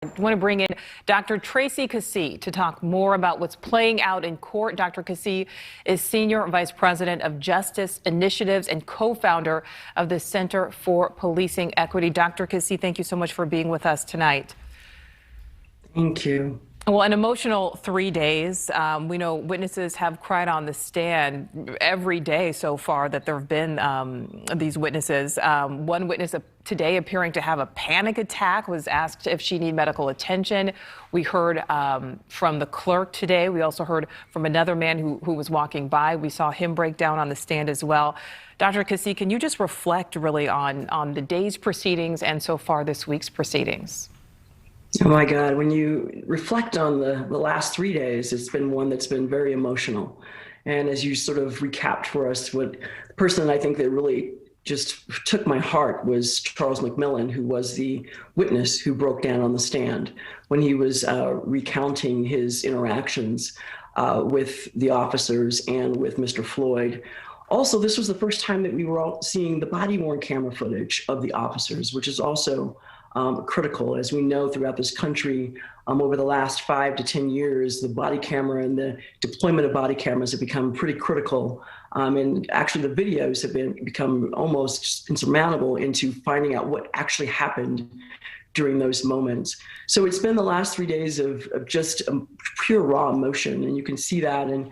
I want to bring in Dr. Tracy Cassie to talk more about what's playing out in court. Dr. Cassie is Senior Vice President of Justice Initiatives and co-founder of the Center for Policing Equity. Dr. Cassie, thank you so much for being with us tonight. Thank you. Well, an emotional 3 days. We know witnesses have cried on the stand every day so far that there have been these witnesses. One witness today appearing to have a panic attack was asked if she needed medical attention. We heard from the clerk today. We also heard from another man who was walking by. We saw him break down on the stand as well. Dr. Cassie, can you just reflect really on the day's proceedings and so far this week's proceedings? Oh my God, when you reflect on the last 3 days, it's been one that's been very emotional. And as you sort of recapped for us, what the person I think that really just took my heart was Charles McMillan, who was the witness who broke down on the stand when he was recounting his interactions with the officers and with Mr. Floyd. Also, this was the first time that we were all seeing the body-worn camera footage of the officers, which is also critical. As we know, throughout this country, over the last 5 to 10 years, the body camera and the deployment of body cameras have become pretty critical. And actually, the videos have become almost insurmountable into finding out what actually happened during those moments. So it's been the last 3 days of just pure raw emotion, and you can see that and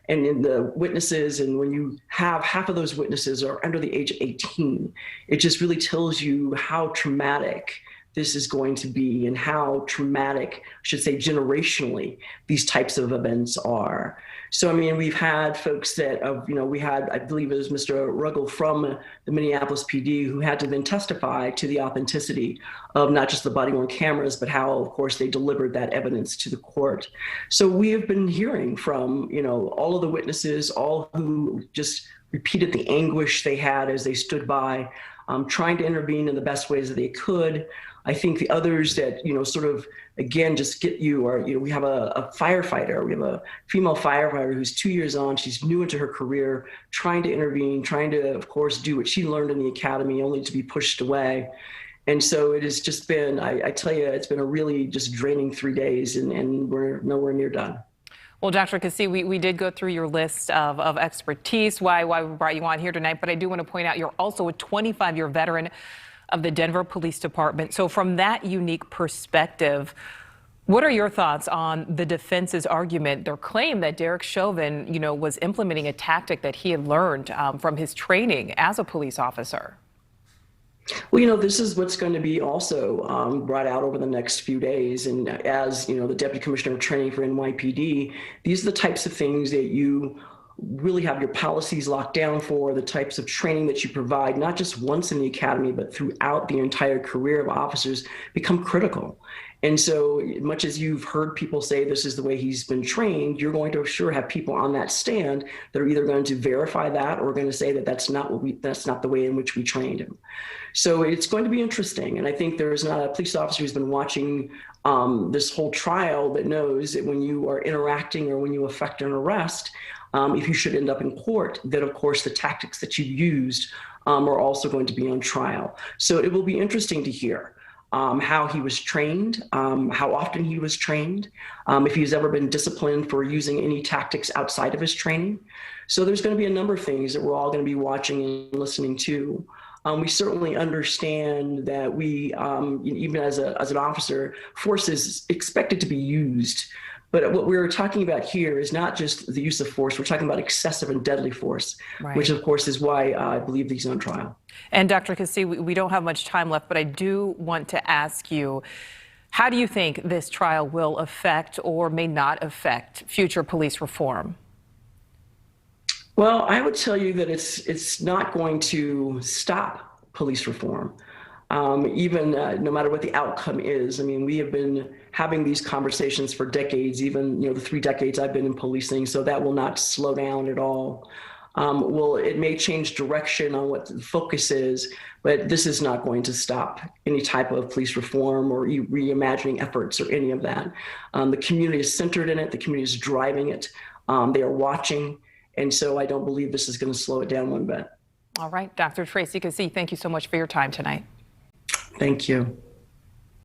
in the witnesses, and when you have half of those witnesses are under the age of 18, it just really tells you how traumatic this is going to be and how traumatic, I should say generationally, these types of events are. So, I mean, we've had folks that, we had, I believe it was Mr. Ruggles from the Minneapolis PD who had to then testify to the authenticity of not just the body-worn cameras, but how, of course, they delivered that evidence to the court. So we have been hearing from, all of the witnesses, all who just repeated the anguish they had as they stood by, trying to intervene in the best ways that they could. I think the others that, sort of, again, just get you are, we have a firefighter. We have a female firefighter who's 2 years on. She's new into her career, trying to intervene, trying to, of course, do what she learned in the academy, only to be pushed away. And so it has just been, I tell you, it's been a really just draining 3 days, and we're nowhere near done. Well, Dr. Cassie, we did go through your list of expertise, why we brought you on here tonight. But I do want to point out you're also a 25-year veteran of the Denver Police Department. So from that unique perspective, what are your thoughts on the defense's argument, their claim that Derek Chauvin, was implementing a tactic that he had learned from his training as a police officer? Well, this is what's going to be also brought out over the next few days. And as, the Deputy Commissioner of Training for NYPD, these are the types of things that you really have your policies locked down for, the types of training that you provide, not just once in the academy, but throughout the entire career of officers, become critical. And so much as you've heard people say this is the way he's been trained, you're going to sure have people on that stand that are either going to verify that or going to say that that's not the way in which we trained him. So it's going to be interesting. And I think there's not a police officer who's been watching this whole trial that knows that when you are interacting or when you effect an arrest, if you should end up in court, that of course the tactics that you used are also going to be on trial. So it will be interesting to hear how he was trained, how often he was trained, if he's ever been disciplined for using any tactics outside of his training. So there's going to be a number of things that we're all going to be watching and listening to. We certainly understand that we, even as an officer, force is expected to be used. But what we're talking about here is not just the use of force. We're talking about excessive and deadly force, right, which, of course, is why I believe he's on trial. And Dr. Cassie, we don't have much time left, but I do want to ask you, how do you think this trial will affect or may not affect future police reform? Well, I would tell you that it's not going to stop police reform. Even no matter what the outcome is. I mean, we have been having these conversations for decades, even, the 3 decades I've been in policing, so that will not slow down at all. Well, it may change direction on what the focus is, but this is not going to stop any type of police reform or reimagining efforts or any of that. The community is centered in it. The community is driving it. They are watching. And so I don't believe this is going to slow it down one bit. All right, Dr. Tracy Cassie, thank you so much for your time tonight. Thank you.